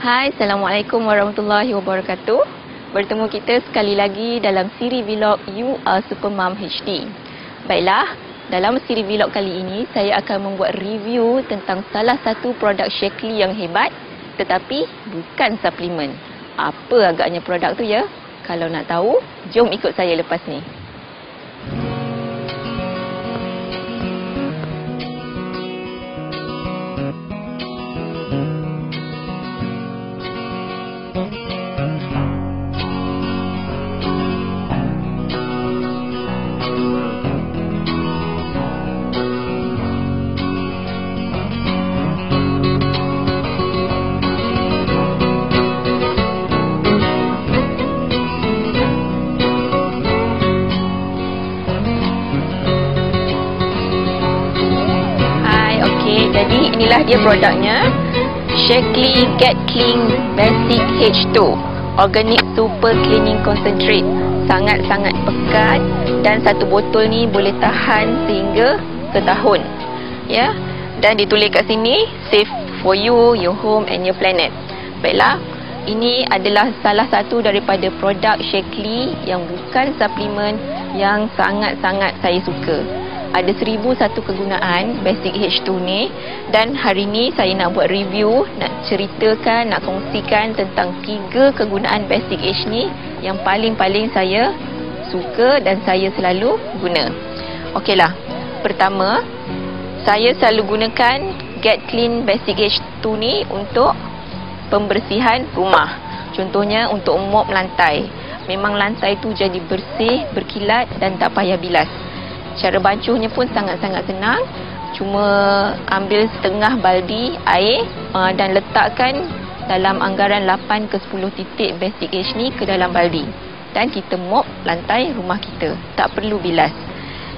Hai, Assalamualaikum warahmatullahi wabarakatuh. Bertemu kita sekali lagi dalam siri vlog You Are Supermom HD. Baiklah, dalam siri vlog kali ini saya akan membuat review tentang salah satu produk Shaklee yang hebat tetapi bukan suplemen. Apa agaknya produk tu ya? Kalau nak tahu, jom ikut saya lepas ni. Jadi inilah dia produknya, Shaklee Get Clean Basic H2 Organic Super Cleaning Concentrate. Sangat-sangat pekat dan satu botol ni boleh tahan sehingga setahun. Ya. Dan ditulis kat sini, safe for you, your home and your planet. Baiklah, ini adalah salah satu daripada produk Shaklee yang bukan suplemen yang sangat-sangat saya suka. Ada 1001 kegunaan Basic H2 ni, dan hari ni saya nak buat review, nak ceritakan, nak kongsikan tentang 3 kegunaan Basic H ni yang paling-paling saya suka dan saya selalu guna. Okeylah, pertama, saya selalu gunakan Get Clean Basic H2 ni untuk pembersihan rumah. Contohnya untuk mop lantai. Memang lantai tu jadi bersih, berkilat dan tak payah bilas. Cara bancuhnya pun sangat-sangat senang. Cuma ambil setengah baldi air dan letakkan dalam anggaran 8 ke 10 titik Basic H ni ke dalam baldi. Dan kita mop lantai rumah kita. Tak perlu bilas.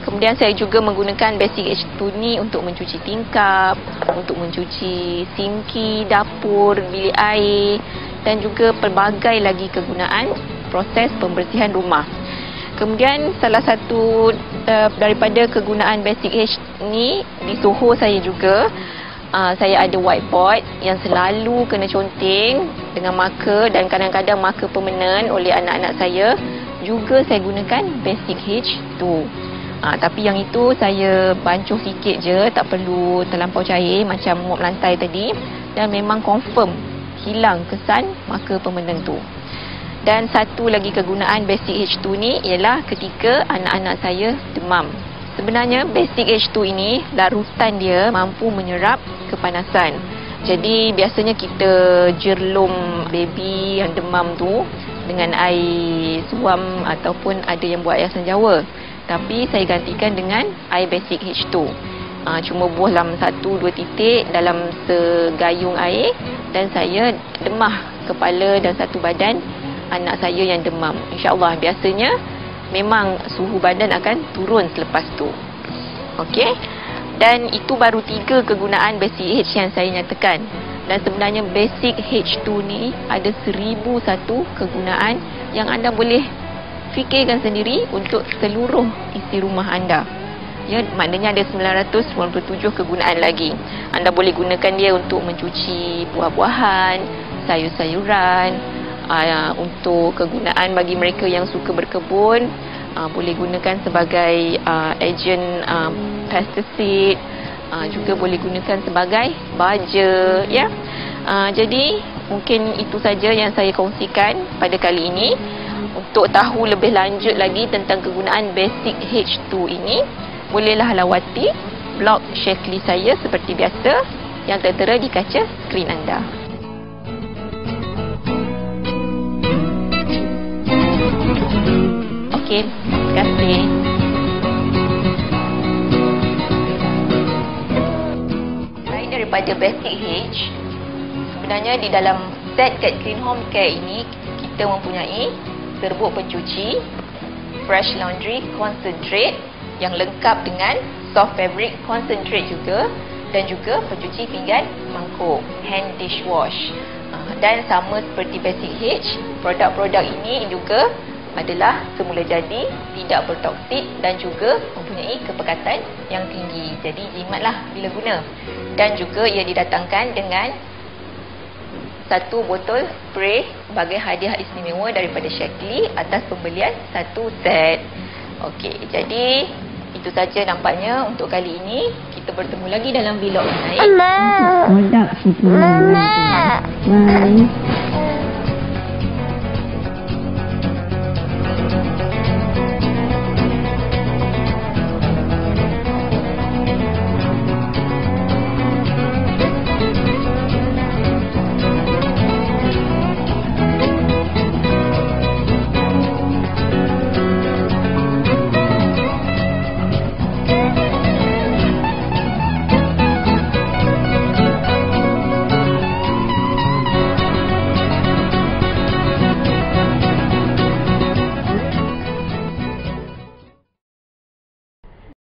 Kemudian saya juga menggunakan Basic H2 ni untuk mencuci tingkap, untuk mencuci sinki, dapur, bilik air dan juga pelbagai lagi kegunaan proses pembersihan rumah. Kemudian salah satu daripada kegunaan Basic H ni di Soho saya juga, saya ada whiteboard yang selalu kena conteng dengan marker dan kadang-kadang marker permanen oleh anak-anak saya. Juga saya gunakan Basic H2. Tapi yang itu saya bancuh sikit je, tak perlu terlampau cair macam mop lantai tadi, dan memang confirm hilang kesan marker permanen tu. Dan satu lagi kegunaan Basic H2 ni ialah ketika anak-anak saya demam. Sebenarnya Basic H2 ini larutan dia mampu menyerap kepanasan. Jadi biasanya kita jerlum baby yang demam tu dengan air suam ataupun ada yang buat air asam jawa. Tapi saya gantikan dengan air Basic H2. Cuma buah dalam 1-2 titik dalam segayung air dan saya demah kepala dan satu badan anak saya yang demam. InsyaAllah biasanya memang suhu badan akan turun selepas tu. Okey. Dan itu baru 3 kegunaan Basic H yang saya nyatakan. Dan sebenarnya Basic H2 ni ada 1001 kegunaan yang anda boleh fikirkan sendiri untuk seluruh isi rumah anda. Ya, maknanya ada 997 kegunaan lagi. Anda boleh gunakan dia untuk mencuci buah-buahan, sayur-sayuran. Untuk kegunaan bagi mereka yang suka berkebun, boleh gunakan sebagai ejen pesticide, juga boleh gunakan sebagai baja, ya. Jadi mungkin itu saja yang saya kongsikan pada kali ini. Untuk tahu lebih lanjut lagi tentang kegunaan Basic H2 ini, bolehlah lawati blog Shaklee saya seperti biasa yang tertera di kaca skrin anda. Okey, terima kasih. Selain daripada Basic H, sebenarnya di dalam set Get Clean Home Care ini kita mempunyai serbuk pencuci, Fresh Laundry Concentrate yang lengkap dengan Soft Fabric Concentrate juga, dan juga pencuci pinggan mangkuk, hand dishwash. Dan sama seperti Basic H, produk-produk ini juga adalah semula jadi, tidak bertoksik dan juga mempunyai kepekatan yang tinggi. Jadi jimatlah bila guna. Dan juga ia didatangkan dengan satu botol spray sebagai hadiah istimewa daripada Shaklee atas pembelian satu set. Okey, jadi itu saja nampaknya untuk kali ini. Kita bertemu lagi dalam vlog lain. Mama. Bye.